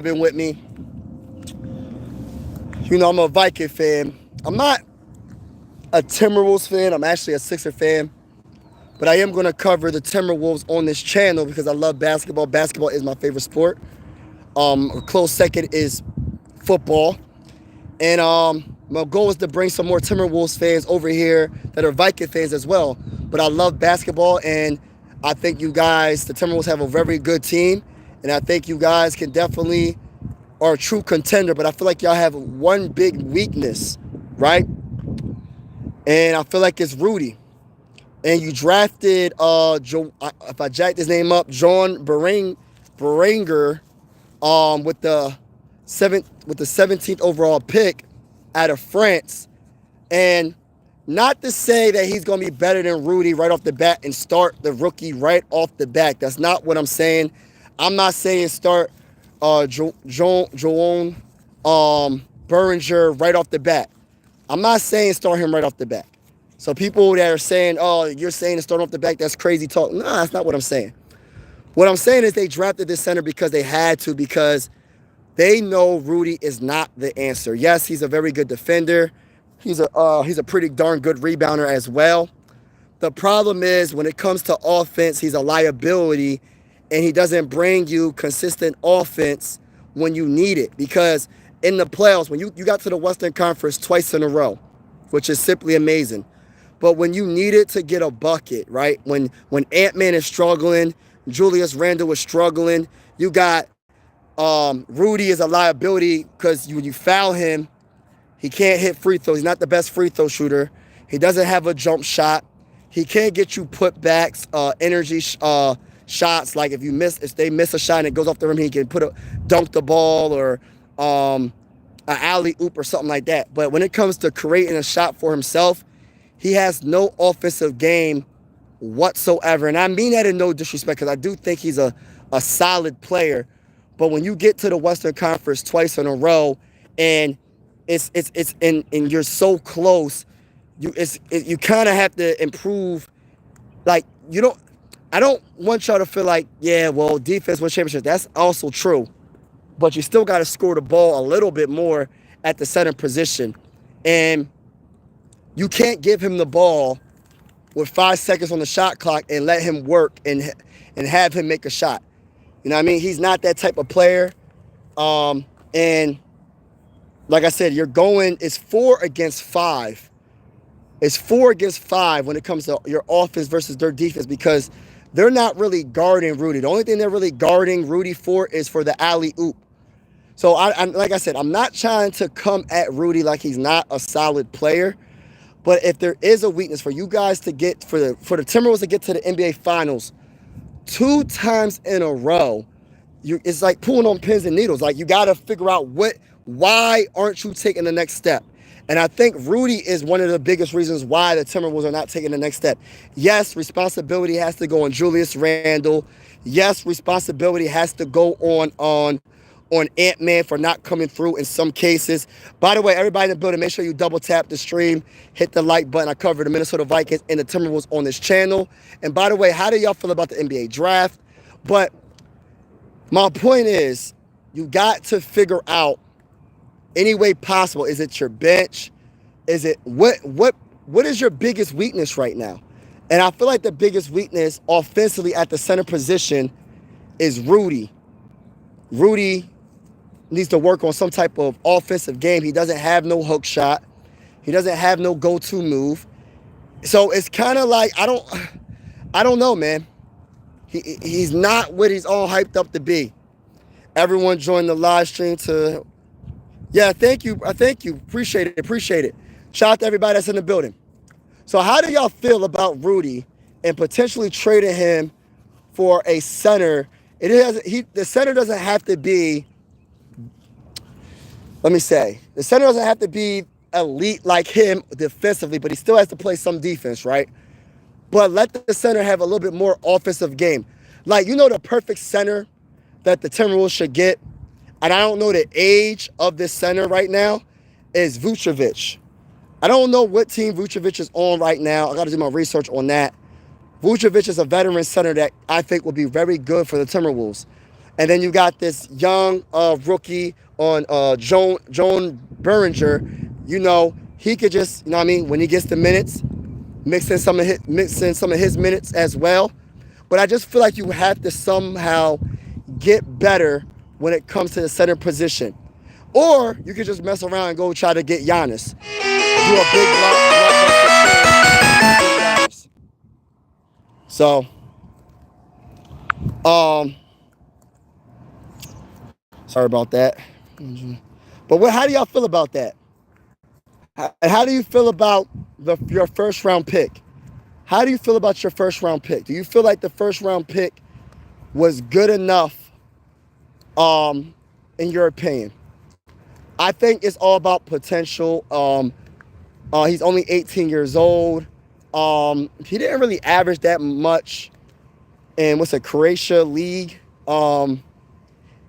been with me. I'm a Viking fan. I'm not a Timberwolves fan. I'm actually a Sixer fan. But I am going to cover the Timberwolves on this channel because I love basketball. Basketball is my favorite sport. A close second is football. And my goal is to bring some more Timberwolves fans over here that are Viking fans as well. But I love basketball, and I think you guys, the Timberwolves, have a very good team. And I think you guys can definitely are a true contender. But I feel like y'all have one big weakness, right? And I feel like it's Rudy. And you drafted, if I jacked his name up, Joan Beringer, with the 17th overall pick out of France. And not to say that he's going to be better than Rudy right off the bat and start the rookie right off the bat. That's not what I'm saying. I'm not saying start Joan Beringer right off the bat. I'm not saying start him right off the bat. So people that are saying, oh, you're saying to start off the back, that's crazy talk. No, that's not what I'm saying. What I'm saying is they drafted this center because they had to, because they know Rudy is not the answer. Yes, he's a very good defender. He's a pretty darn good rebounder as well. The problem is when it comes to offense, he's a liability, and he doesn't bring you consistent offense when you need it. Because in the playoffs, when you got to the Western Conference twice in a row, which is simply amazing. But when you needed to get a bucket, right? When Ant-Man is struggling, Julius Randle was struggling, you got Rudy is a liability because when you foul him, he can't hit free throws. He's not the best free throw shooter. He doesn't have a jump shot. He can't get you putbacks, energy shots. Like if they miss a shot and it goes off the rim, he can dunk the ball or an alley oop or something like that. But when it comes to creating a shot for himself, he has no offensive game whatsoever. And I mean that in no disrespect, because I do think he's a solid player. But when you get to the Western Conference twice in a row and and you're so close, you kind of have to improve. Like, I don't want y'all to feel like, yeah, well, defense wins championships. That's also true. But you still got to score the ball a little bit more at the center position. And you can't give him the ball with 5 seconds on the shot clock and let him work and have him make a shot. You know what I mean? He's not that type of player. And like I said, it's 4 against 5. It's 4 against 5 when it comes to your offense versus their defense, because they're not really guarding Rudy. The only thing they're really guarding Rudy for is for the alley-oop. So, like I said, I'm not trying to come at Rudy like he's not a solid player. But if there is a weakness for you guys to get, for the Timberwolves to get to the NBA Finals 2 times in a row, it's like pulling on pins and needles. Like, you got to figure out why aren't you taking the next step? And I think Rudy is one of the biggest reasons why the Timberwolves are not taking the next step. Yes, responsibility has to go on Julius Randle. Yes, responsibility has to go on Ant-Man for not coming through in some cases. By the way, everybody in the building, make sure you double tap the stream, hit the like button. I cover the Minnesota Vikings and the Timberwolves on this channel. And by the way, how do y'all feel about the NBA draft? But my point is, you got to figure out any way possible. Is it your bench? Is it what is your biggest weakness right now? And I feel like the biggest weakness offensively at the center position is Rudy. Rudy needs to work on some type of offensive game. He doesn't have no hook shot. He doesn't have no go-to move. So it's kind of like, I don't know, man. He's not what he's all hyped up to be. Everyone join the live stream to, yeah, thank you. Appreciate it. Shout out to everybody that's in the building. So how do y'all feel about Rudy and potentially trading him for a center? The center doesn't have to be, the center doesn't have to be elite like him defensively, but he still has to play some defense, right? But let the center have a little bit more offensive game. Like, the perfect center that the Timberwolves should get, and I don't know the age of this center right now, is Vucevic. I don't know what team Vucevic is on right now. I got to do my research on that. Vucevic is a veteran center that I think will be very good for the Timberwolves. And then you got this young rookie on Joan Beringer. You know, he could just, you know what I mean, when he gets the minutes, mix in some of his minutes as well. But I just feel like you have to somehow get better when it comes to the center position. Or you could just mess around and go try to get Giannis. Do a big blockbuster trade. So, sorry about that. But how do y'all feel about that? How do you feel about your first round pick? How do you feel about your first round pick? Do you feel like the first round pick was good enough, in your opinion? I think it's all about potential. He's only 18 years old. He didn't really average that much in Croatia league. I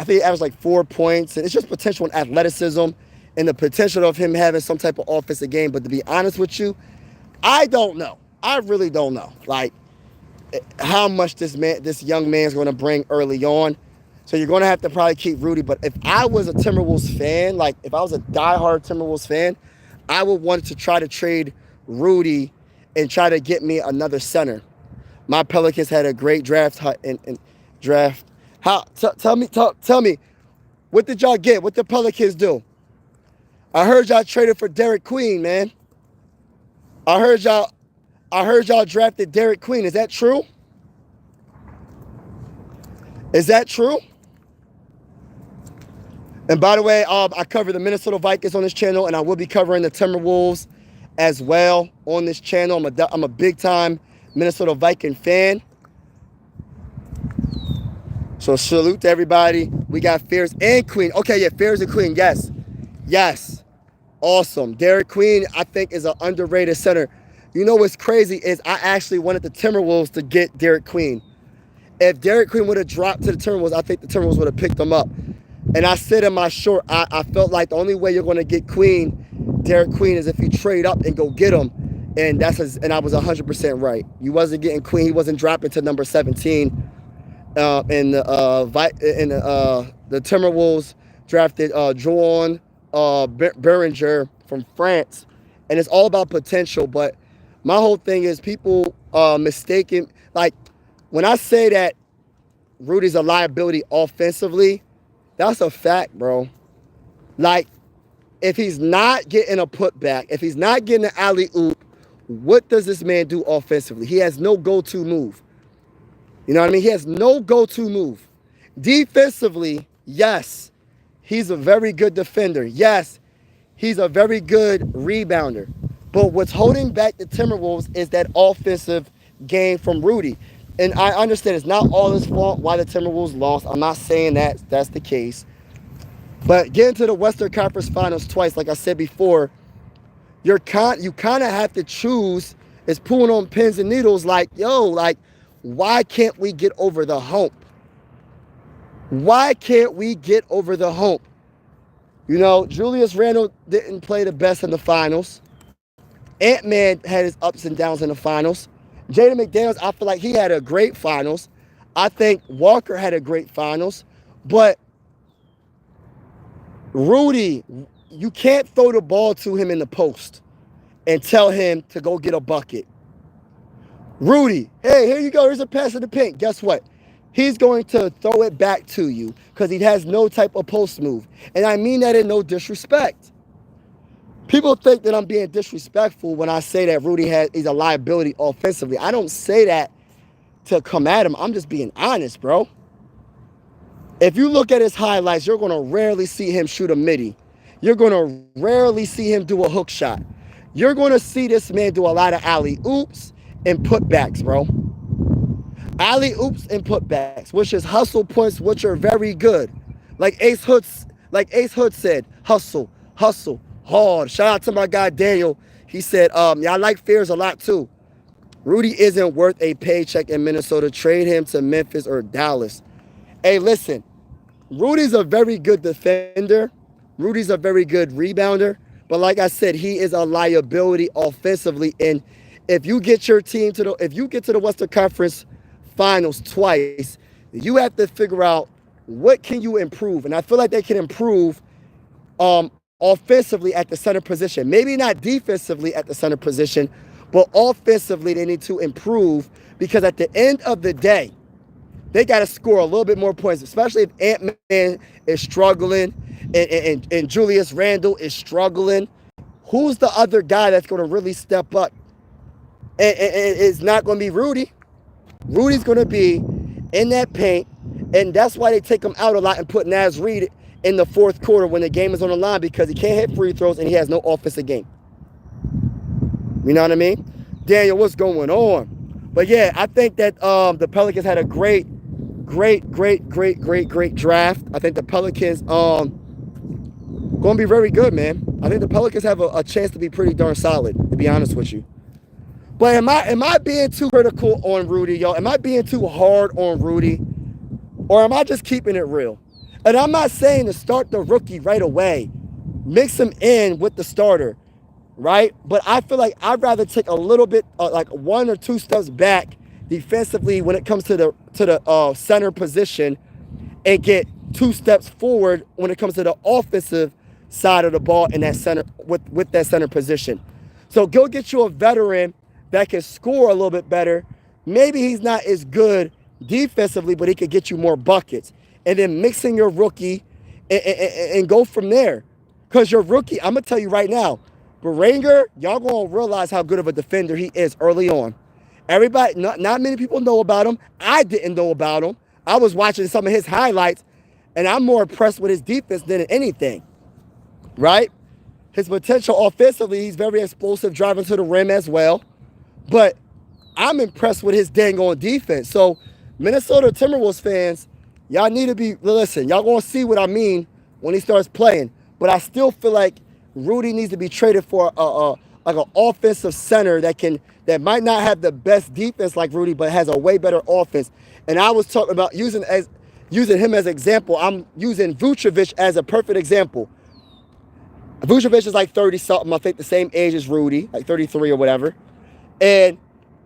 think he averaged like 4 points, and it's just potential and athleticism and the potential of him having some type of offensive game. But to be honest with you, I don't know. I really don't know, like, how much this young man's going to bring early on. So you're going to have to probably keep Rudy. But if I was a Timberwolves fan, like if I was a diehard Timberwolves fan, I would want to try to trade Rudy and try to get me another center. My Pelicans had a great draft. Tell me, what did y'all get? What the Pelicans do? I heard y'all traded for Derek Queen, man. I heard y'all drafted Derek Queen. Is that true? Is that true? And by the way, I cover the Minnesota Vikings on this channel, and I will be covering the Timberwolves as well on this channel. I'm a big time Minnesota Viking fan. So salute to everybody. We got Fairs and Queen. Okay, yeah, Fairs and Queen. Yes. Yes. Awesome. Derek Queen, I think, is an underrated center. You know what's crazy is I actually wanted the Timberwolves to get Derek Queen. If Derek Queen would have dropped to the Timberwolves, I think the Timberwolves would have picked him up. And I said in my short, I felt like the only way you're going to get Derek Queen, is if you trade up and go get him. And I was 100% right. You wasn't getting Queen. He wasn't dropping to number 17. And the Timberwolves drafted Joan Beringer from France. And it's all about potential. But my whole thing is people mistaken. Like, when I say that Rudy's a liability offensively, that's a fact, bro. Like, if he's not getting a putback, if he's not getting an alley-oop, what does this man do offensively? He has no go-to move. You know what I mean? He has no go-to move. Defensively, yes, he's a very good defender. Yes, he's a very good rebounder. But what's holding back the Timberwolves is that offensive game from Rudy. And I understand it's not all his fault why the Timberwolves lost. I'm not saying that's the case. But getting to the Western Conference Finals twice, like I said before, you kind of have to choose. It's pulling on pins and needles like, why can't we get over the hump? Why can't we get over the hump? You know, Julius Randle didn't play the best in the finals. Ant-Man had his ups and downs in the finals. Jaden McDaniels, I feel like he had a great finals. I think Walker had a great finals. But Rudy, you can't throw the ball to him in the post and tell him to go get a bucket. Rudy, hey, here you go. Here's a pass in the paint. Guess what? He's going to throw it back to you because he has no type of post move. And I mean that in no disrespect. People think that I'm being disrespectful when I say that Rudy he's a liability offensively. I don't say that to come at him. I'm just being honest, bro. If you look at his highlights, you're going to rarely see him shoot a midi. You're going to rarely see him do a hook shot. You're going to see this man do a lot of alley-oops and putbacks, bro. Alley-oops and putbacks, which is hustle points, which are very good. Like Ace Hood said, hustle, hustle, hard. Shout out to my guy Daniel. He said, yeah, I like Fairs a lot too. Rudy isn't worth a paycheck in Minnesota. Trade him to Memphis or Dallas. Hey, listen, Rudy's a very good defender. Rudy's a very good rebounder. But like I said, he is a liability offensively. And if you get your team if you get to the Western Conference Finals twice, you have to figure out what can you improve? And I feel like they can improve offensively at the center position. Maybe not defensively at the center position, but offensively they need to improve, because at the end of the day, they got to score a little bit more points, especially if Ant-Man is struggling and Julius Randle is struggling. Who's the other guy that's going to really step up? And it's not going to be Rudy. Rudy's going to be in that paint, and that's why they take him out a lot and put Naz Reid in the fourth quarter when the game is on the line, because he can't hit free throws and he has no offensive game. You know what I mean? Daniel, what's going on? But yeah, I think that the Pelicans had a great draft. I think the Pelicans going to be very good, man. I think the Pelicans have a chance to be pretty darn solid, to be honest with you. But am I being too critical on Rudy, y'all? Am I being too hard on Rudy? Or am I just keeping it real? And I'm not saying to start the rookie right away. Mix him in with the starter, right? But I feel like I'd rather take a little bit, like 1 or 2 steps back defensively when it comes to the center position, and get 2 steps forward when it comes to the offensive side of the ball in that center with that center position. So go get you a veteran that can score a little bit better. Maybe he's not as good defensively, but he could get you more buckets. And then mixing your rookie and go from there. Because your rookie, I'm going to tell you right now, Beringer, y'all going to realize how good of a defender he is early on. Everybody, not many people know about him. I didn't know about him. I was watching some of his highlights, and I'm more impressed with his defense than anything, right? His potential offensively, he's very explosive, driving to the rim as well. But I'm impressed with his dang on defense. So Minnesota Timberwolves fans, y'all need to be, listen, y'all going to see what I mean when he starts playing. But I still feel like Rudy needs to be traded for like an offensive center that might not have the best defense like Rudy, but has a way better offense. And I was talking about using him as an example. I'm using Vucevic as a perfect example. Vucevic is like 30-something, I think the same age as Rudy, like 33 or whatever. And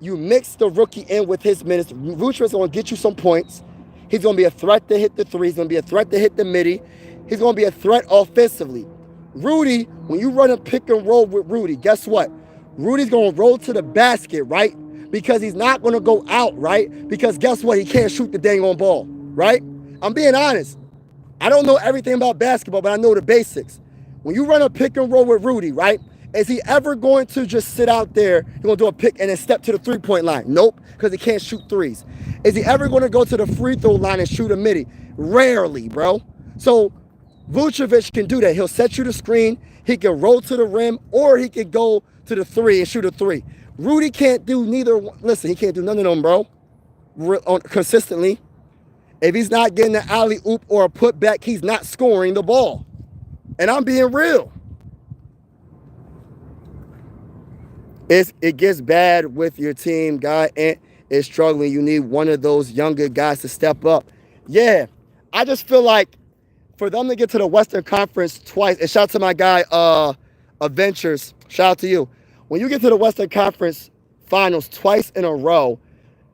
you mix the rookie in with his minutes. Vucevic is going to get you some points. He's going to be a threat to hit the three. He's going to be a threat to hit the midi. He's going to be a threat offensively. Rudy, when you run a pick and roll with Rudy, guess what? Rudy's going to roll to the basket, right? Because he's not going to go out, right? Because guess what? He can't shoot the dang on ball, right? I'm being honest. I don't know everything about basketball, but I know the basics. When you run a pick and roll with Rudy, right? Is he ever going to just sit out there, he's going to do a pick and then step to the three-point line? Nope, because he can't shoot threes. Is he ever going to go to the free throw line and shoot a midi? Rarely, bro. So Vucevic can do that. He'll set you the screen. He can roll to the rim, or he can go to the three and shoot a three. Rudy can't do neither one. Listen, he can't do none of them, bro, consistently. If he's not getting the alley-oop or a putback, he's not scoring the ball. And I'm being real. It gets bad with your team. Guy is struggling. You need one of those younger guys to step up. Yeah, I just feel like for them to get to the Western Conference twice, and shout out to my guy, Adventures, shout out to you. When you get to the Western Conference Finals twice in a row,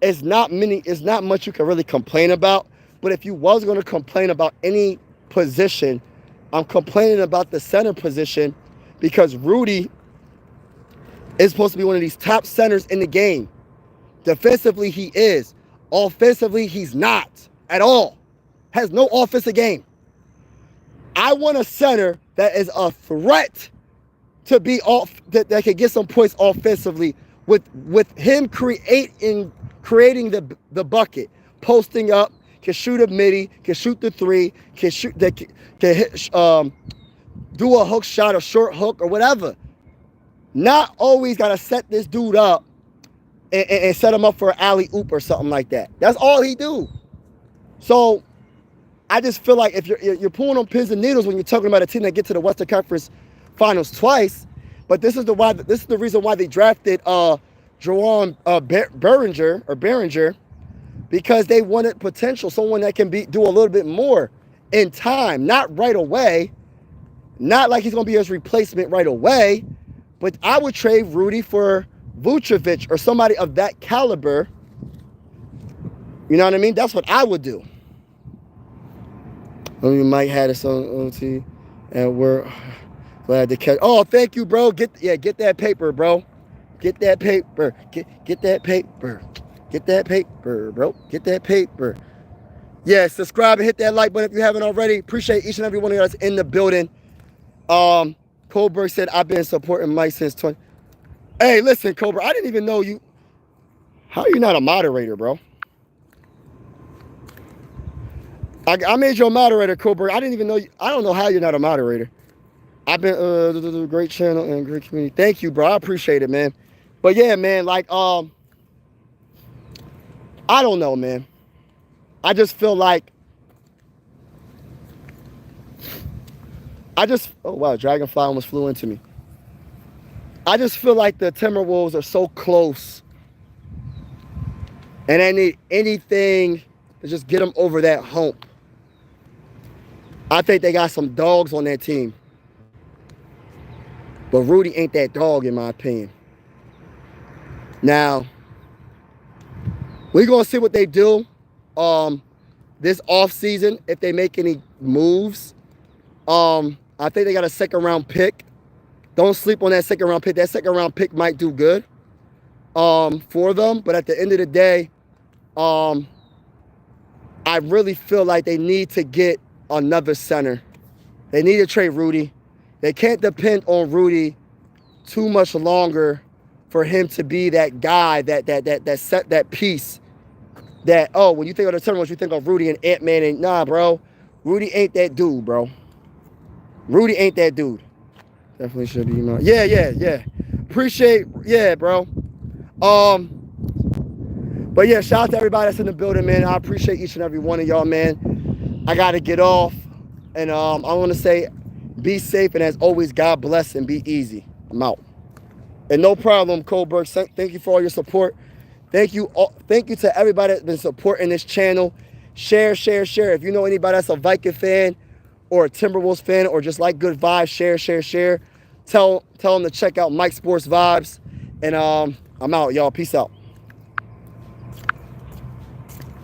it's not much you can really complain about. But if you was going to complain about any position, I'm complaining about the center position, because Rudy is supposed to be one of these top centers in the game. Defensively, he is. Offensively, he's not at all. Has no offensive game. I want a center that is a threat to be off, that can get some points offensively with him creating the bucket, posting up, can shoot a midi, can shoot the three, can hit, do a hook shot, a short hook, or whatever. Not always got to set this dude up and set him up for an alley-oop or something like that. That's all he do. So I just feel like if you're pulling on pins and needles when you're talking about a team that get to the Western Conference Finals twice, but this is the reason why they drafted Joan Beringer, because they wanted potential, someone that can do a little bit more in time, not right away, not like he's going to be his replacement right away. But I would trade Rudy for Vucevic or somebody of that caliber. You know what I mean? That's what I would do. You might have this on OT, and we're glad to catch. Oh, thank you, bro. Get that paper, bro. Get that paper. Get that paper. Get that paper, bro. Get that paper. Yeah, subscribe and hit that like button if you haven't already. Appreciate each and every one of you that's in the building. Colbert said, I've been supporting Mike since 20. Hey, listen, Colbert, I didn't even know you. How are you not a moderator, bro? I made you a moderator, Colbert. I didn't even know you. I don't know how you're not a moderator. I've been great channel and great community. Thank you, bro. I appreciate it, man. But yeah, man, like, I don't know, man. I just feel like oh wow, Dragonfly almost flew into me. I just feel like the Timberwolves are so close. And they need anything to just get them over that hump. I think they got some dogs on that team. But Rudy ain't that dog, in my opinion. Now, we're going to see what they do this offseason, if they make any moves. I think they got a second-round pick. Don't sleep on that second-round pick. That second-round pick might do good for them. But at the end of the day, I really feel like they need to get another center. They need to trade Rudy. They can't depend on Rudy too much longer for him to be that guy, that piece. That, oh, when you think of the Timberwolves, you think of Rudy and Ant-Man. And nah, bro. Rudy ain't that dude, bro. Rudy ain't that dude. Definitely should be. Yeah. Appreciate, yeah, bro. But yeah, shout out to everybody that's in the building, man. I appreciate each and every one of y'all, man. I got to get off. And I want to say, be safe. And as always, God bless and be easy. I'm out. And no problem, Colbert. Thank you for all your support. Thank you to everybody that's been supporting this channel. Share. If you know anybody that's a Viking fan or a Timberwolves fan or just like good vibes, share. Tell them to check out Mike Sports Vibes. And I'm out, y'all. Peace out.